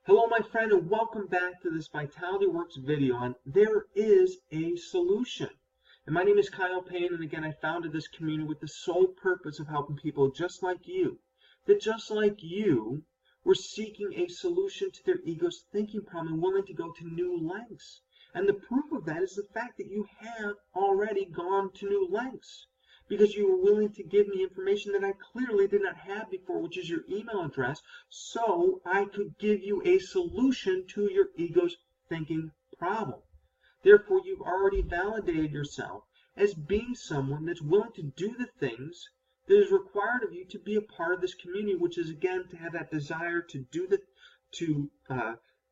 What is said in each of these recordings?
Hello, my friend, and welcome back to this Vitality Works video on There is a Solution. And my name is Kyle Payne, and again, I founded this community with the sole purpose of helping people just like you, that just like you, were seeking a solution to their ego's thinking problem and willing to go to new lengths. And the proof of that is the fact that you have already gone to new lengths, because you were willing to give me information that I clearly did not have before, which is your email address, so I could give you a solution to your ego's thinking problem. Therefore, you've already validated yourself as being someone that's willing to do the things that is required of you to be a part of this community, which is, again, to have that desire to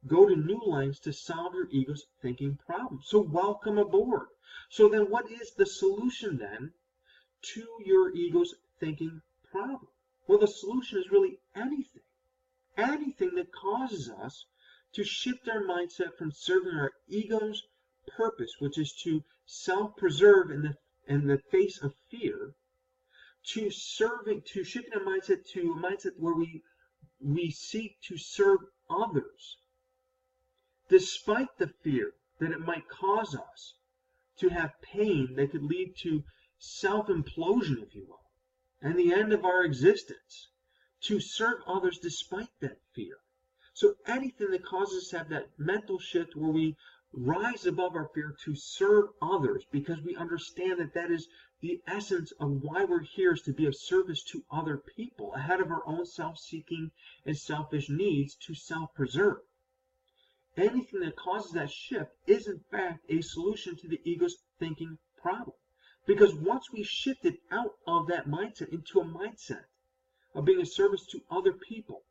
go to new lengths to solve your ego's thinking problem. So welcome aboard. So then what is the solution then to your ego's thinking problem? Well, the solution is really anything that causes us to shift our mindset from serving our ego's purpose, which is to self-preserve in the face of fear, to shifting our mindset to a mindset where we seek to serve others, despite the fear that it might cause us to have pain that could lead to self-implosion, if you will, and the end of our existence, to serve others despite that fear. So anything that causes us to have that mental shift where we rise above our fear to serve others, because we understand that that is the essence of why we're here, is to be of service to other people, ahead of our own self-seeking and selfish needs to self-preserve. Anything that causes that shift is, in fact, a solution to the ego's thinking problem. Because once we shifted out of that mindset into a mindset of being a service to other people,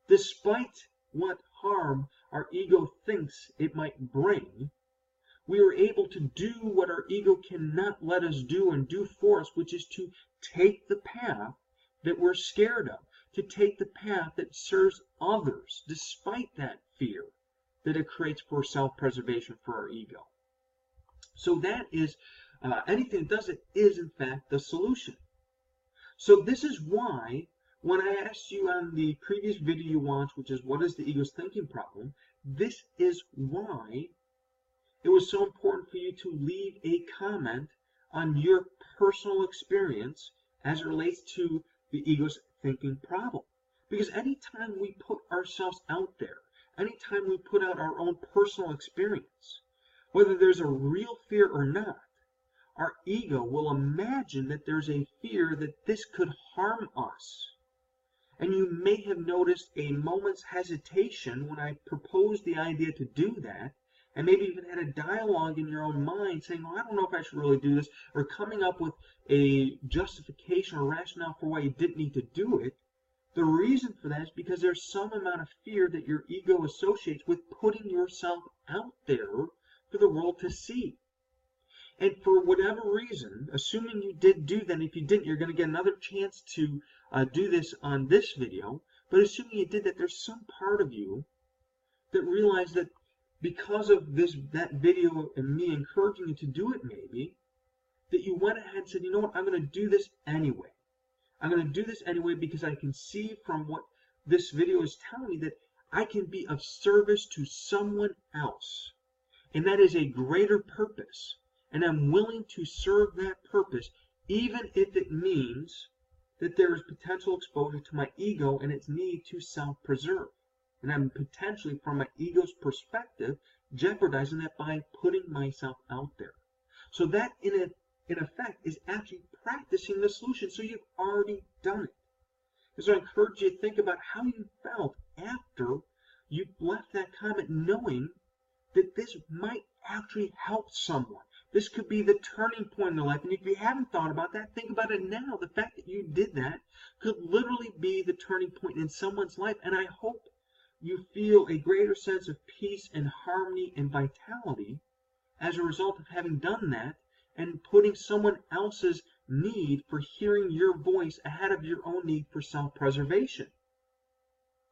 despite what harm our ego thinks it might bring, we are able to do what our ego cannot let us do and do for us, which is to take the path that we're scared of, to take the path that serves others, despite that fear that it creates for self-preservation for our ego. So that is anything that does it is, in fact, the solution. So this is why, when I asked you on the previous video you watched, which is what is the ego's thinking problem, this is why it was so important for you to leave a comment on your personal experience as it relates to the ego's thinking problem. Because anytime we put ourselves out there, anytime we put out our own personal experience, whether there's a real fear or not, our ego will imagine that there's a fear that this could harm us. And you may have noticed a moment's hesitation when I proposed the idea to do that, and maybe even had a dialogue in your own mind saying, well, I don't know if I should really do this, or coming up with a justification or rationale for why you didn't need to do it. The reason for that is because there's some amount of fear that your ego associates with putting yourself out there for the world to see. And for whatever reason, assuming you did do that, if you didn't, you're going to get another chance to do this on this video, but assuming you did that, there's some part of you that realized that because of that video and me encouraging you to do it maybe, that you went ahead and said, you know what, I'm going to do this anyway. I'm going to do this anyway because I can see from what this video is telling me that I can be of service to someone else. And that is a greater purpose. And I'm willing to serve that purpose, even if it means that there is potential exposure to my ego and its need to self-preserve. And I'm potentially, from my ego's perspective, jeopardizing that by putting myself out there. So that, in effect, is actually practicing the solution. So you've already done it. And so I encourage you to think about how you felt after you left that comment, knowing that this might actually help someone. This could be the turning point in their life. And if you haven't thought about that, think about it now. The fact that you did that could literally be the turning point in someone's life. And I hope you feel a greater sense of peace and harmony and vitality as a result of having done that and putting someone else's need for hearing your voice ahead of your own need for self-preservation.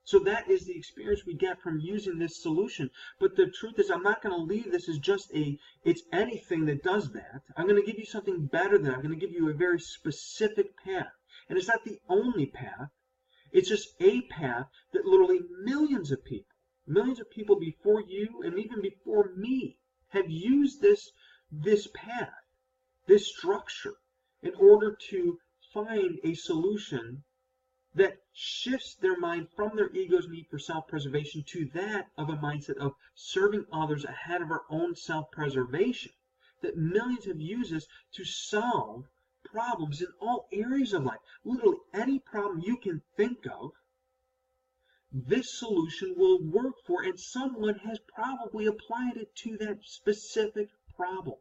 So that is the experience we get from using this solution. But the truth is, I'm not going to leave this as just it's anything that does that. I'm going to give you something better than that. I'm going to give you a very specific path. And it's not the only path. It's just a path that literally millions of people, Millions of people before you and even before me have used this path, this structure, in order to find a solution that shifts their mind from their ego's need for self-preservation to that of a mindset of serving others ahead of our own self-preservation. That millions have used this to solve problems in all areas of life. Literally any problem you can think of, this solution will work for, and someone has probably applied it to that specific problem.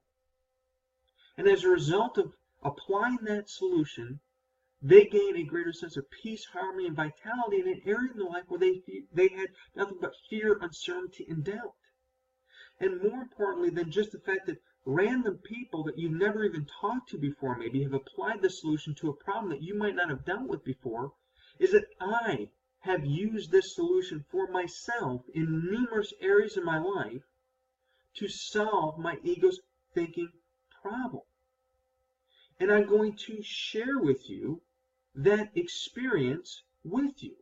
And as a result of applying that solution, they gain a greater sense of peace, harmony, and vitality in an area in their life where they had nothing but fear, uncertainty, and doubt. And more importantly than just the fact that random people that you've never even talked to before maybe have applied the solution to a problem that you might not have dealt with before, is that I have used this solution for myself in numerous areas of my life to solve my ego's thinking problem. And I'm going to share with you that experience with you.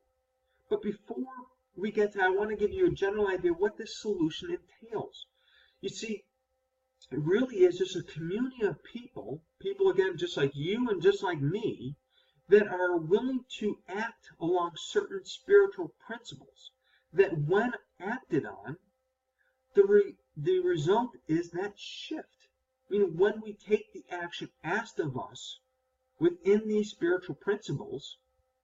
But before we get to that, I want to give you a general idea of what this solution entails. You see, it really is just a community of people again just like you and just like me, that are willing to act along certain spiritual principles that when acted on, the result is that shift. I mean, when we take the action asked of us within these spiritual principles,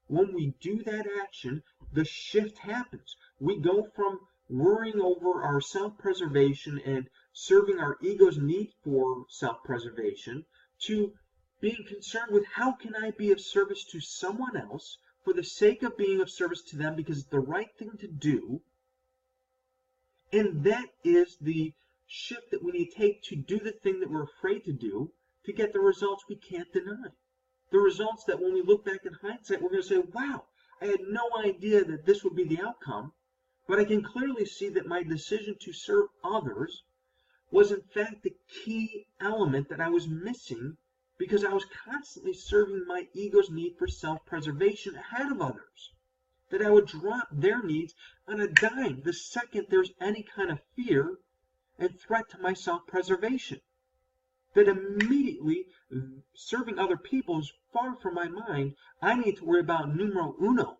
when we do that action, the shift happens. We go from worrying over our self-preservation and serving our ego's need for self-preservation to being concerned with how can I be of service to someone else for the sake of being of service to them because it's the right thing to do. And that is the shift that we need to take to do the thing that we're afraid to do to get the results we can't deny. The results that when we look back in hindsight, we're going to say, wow, I had no idea that this would be the outcome, but I can clearly see that my decision to serve others was in fact the key element that I was missing because I was constantly serving my ego's need for self-preservation ahead of others. That I would drop their needs on a dime the second there's any kind of fear and threat to my self-preservation. That immediately serving other people is far from my mind. I need to worry about numero uno,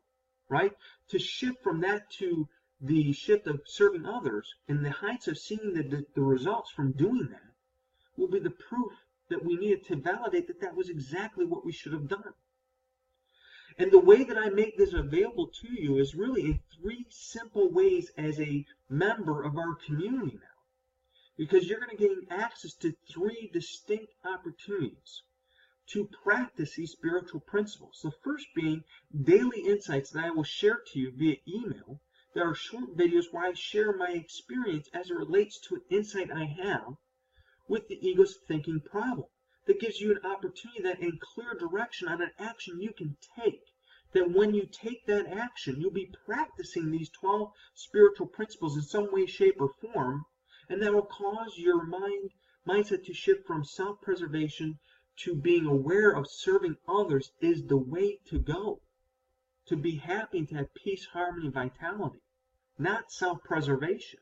right? To shift from that to the shift of serving others in the heights of seeing the results from doing that will be the proof that we needed to validate that that was exactly what we should have done. And the way that I make this available to you is really in 3 simple ways as a member of our community now. Because you're going to gain access to 3 distinct opportunities to practice these spiritual principles. The first being daily insights that I will share to you via email. There are short videos where I share my experience as it relates to an insight I have with the ego's thinking problem. That gives you an opportunity that in clear direction on an action you can take. That when you take that action, you'll be practicing these 12 spiritual principles in some way, shape, or form, and that will cause your mindset to shift from self-preservation to being aware of serving others is the way to go. To be happy and to have peace, harmony, and vitality, not self-preservation.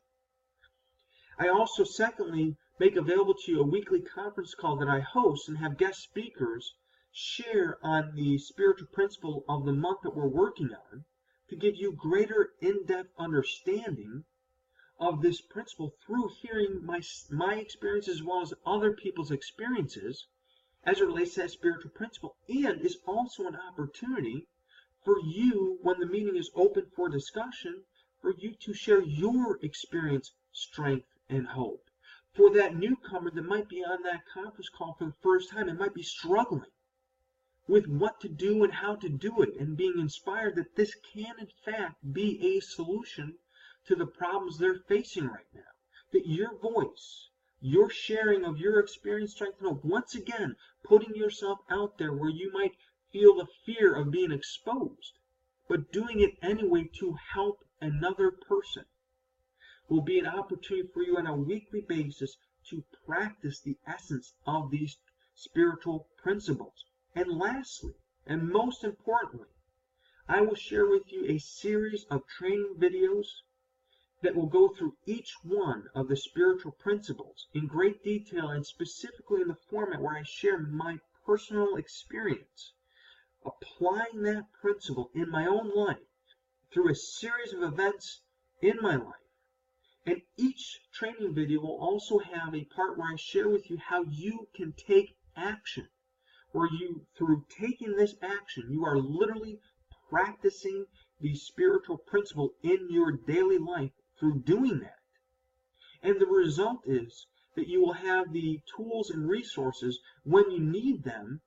I also, secondly, make available to you a weekly conference call that I host and have guest speakers share on the spiritual principle of the month that we're working on to give you greater in-depth understanding of this principle through hearing my experience as well as other people's experiences as it relates to that spiritual principle, and is also an opportunity for you, when the meeting is open for discussion, for you to share your experience, strength, and hope. For that newcomer that might be on that conference call for the first time and might be struggling with what to do and how to do it, and being inspired that this can in fact be a solution to the problems they're facing right now. That your voice, your sharing of your experience, strength, and hope, once again, putting yourself out there where you might feel the fear of being exposed, but doing it anyway to help another person, will be an opportunity for you on a weekly basis to practice the essence of these spiritual principles. And lastly, and most importantly, I will share with you a series of training videos that will go through each one of the spiritual principles in great detail and specifically in the format where I share my personal experience, applying that principle in my own life through a series of events in my life. And each training video will also have a part where I share with you how you can take action, where you, through taking this action, you are literally practicing the spiritual principle in your daily life through doing that. And the result is that you will have the tools and resources when you need them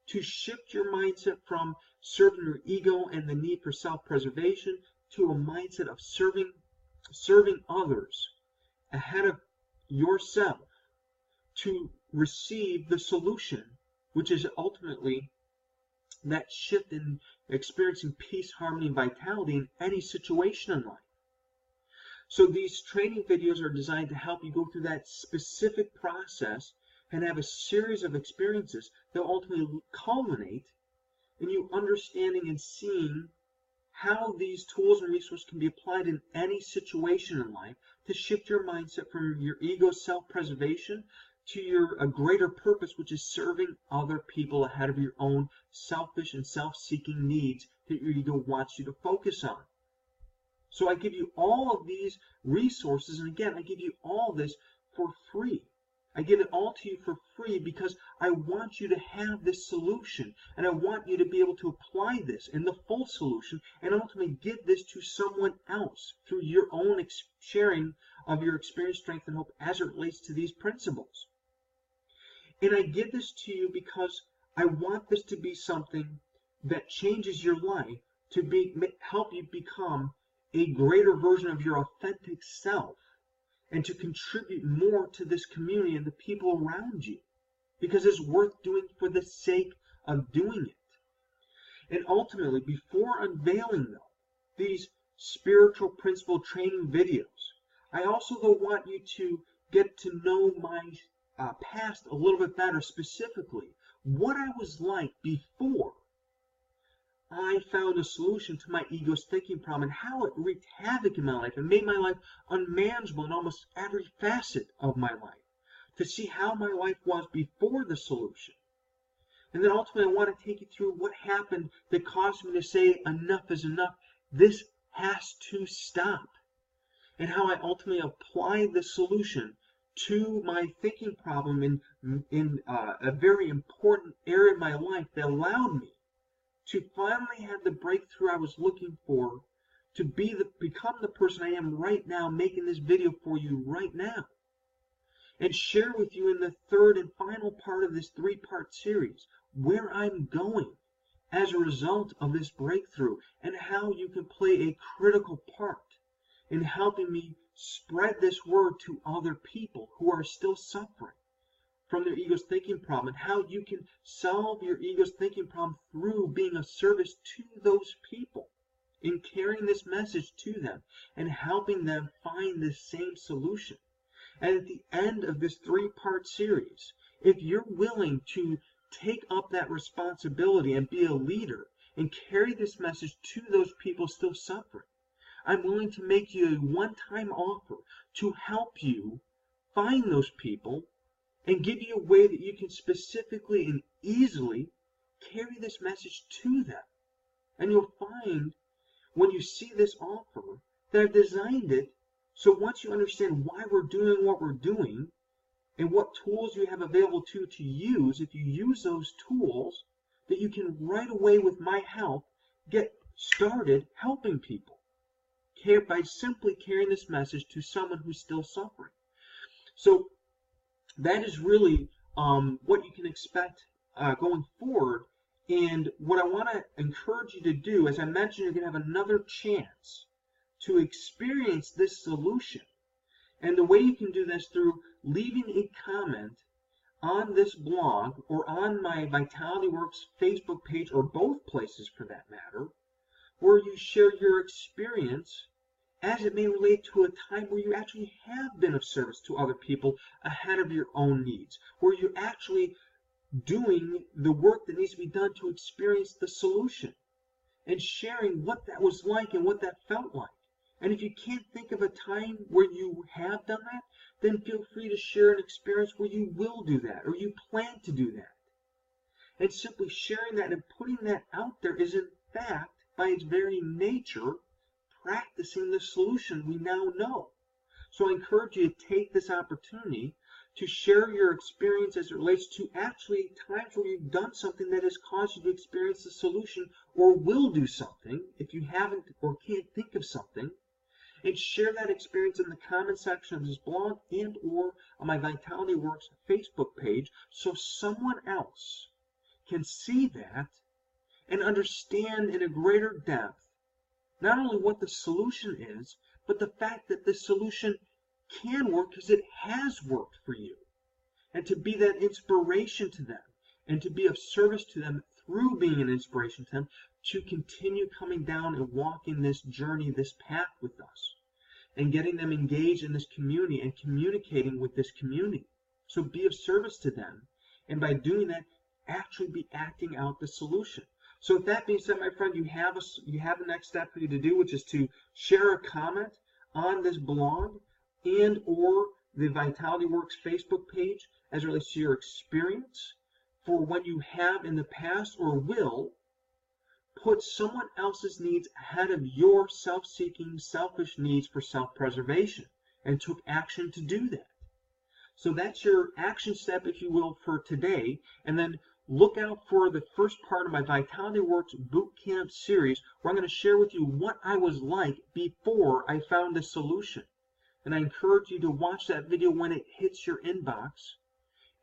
to shift your mindset from serving your ego and the need for self-preservation to a mindset of serving others ahead of yourself, to receive the solution, which is ultimately that shift in experiencing peace, harmony, and vitality in any situation in life. So these training videos are designed to help you go through that specific process and have a series of experiences that ultimately culminate in you understanding and seeing how these tools and resources can be applied in any situation in life to shift your mindset from your ego self-preservation to a greater purpose, which is serving other people ahead of your own selfish and self-seeking needs that your ego wants you to focus on. So I give you all of these resources, and again, I give you all this for free. I give it all to you for free because I want you to have this solution, and I want you to be able to apply this in the full solution and ultimately give this to someone else through your own sharing of your experience, strength, and hope as it relates to these principles. And I give this to you because I want this to be something that changes your life, to help you become a greater version of your authentic self, and to contribute more to this community and the people around you, because it's worth doing for the sake of doing it. And ultimately, before unveiling these spiritual principle training videos, I also want you to get to know my past a little bit better, specifically what I was like before I found a solution to my ego's thinking problem, and how it wreaked havoc in my life and made my life unmanageable in almost every facet of my life, to see how my life was before the solution. And then ultimately I want to take you through what happened that caused me to say enough is enough. This has to stop. And how I ultimately applied the solution to my thinking problem in a very important area of my life that allowed me to finally have the breakthrough I was looking for, to become the person I am right now, making this video for you right now, and share with you in the third and final part of this 3-part series where I'm going as a result of this breakthrough, and how you can play a critical part in helping me spread this word to other people who are still suffering from their ego's thinking problem, and how you can solve your ego's thinking problem through being of service to those people, in carrying this message to them and helping them find the same solution. And at the end of this 3-part series, if you're willing to take up that responsibility and be a leader and carry this message to those people still suffering, I'm willing to make you a one-time offer to help you find those people and give you a way that you can specifically and easily carry this message to them. And you'll find when you see this offer that I've designed it so once you understand why we're doing what we're doing and what tools you have available to use, if you use those tools, that you can right away with my help get started helping people by simply carrying this message to someone who's still suffering. So that is really what you can expect going forward. And what I want to encourage you to do, as I mentioned, you're going to have another chance to experience this solution. And the way you can do this through leaving a comment on this blog or on my Vitality Works Facebook page, or both places for that matter, where you share your experience as it may relate to a time where you actually have been of service to other people ahead of your own needs, where you're actually doing the work that needs to be done to experience the solution, and sharing what that was like and what that felt like, And if you can't think of a time where you have done that, then feel free to share an experience where you will do that or you plan to do that. And simply sharing that and putting that out there is, in fact, by its very nature, practicing the solution we now know. So I encourage you to take this opportunity to share your experience as it relates to actually times where you've done something that has caused you to experience the solution, or will do something if you haven't or can't think of something, and share that experience in the comment section of this blog and or on my Vitality Works Facebook page so someone else can see that and understand in a greater depth not only what the solution is, but the fact that the solution can work because it has worked for you. And to be that inspiration to them and to be of service to them through being an inspiration to them to continue coming down and walking this journey, this path with us, and getting them engaged in this community and communicating with this community. So be of service to them, and by doing that, actually be acting out the solution. So with that being said, my friend, you have the next step for you to do, which is to share a comment on this blog and or the Vitality Works Facebook page as it relates to your experience for when you have in the past or will put someone else's needs ahead of your self-seeking, selfish needs for self-preservation and took action to do that. So that's your action step, if you will, for today. And then look out for the first part of my Vitality Works Bootcamp series, where I'm going to share with you what I was like before I found the solution. And I encourage you to watch that video when it hits your inbox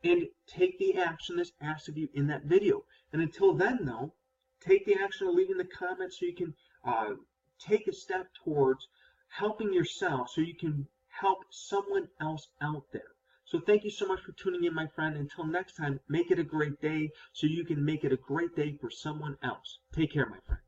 and take the action that's asked of you in that video. And until then, though, take the action of leaving the comments so you can take a step towards helping yourself so you can help someone else out there. So thank you so much for tuning in, my friend. Until next time, make it a great day so you can make it a great day for someone else. Take care, my friend.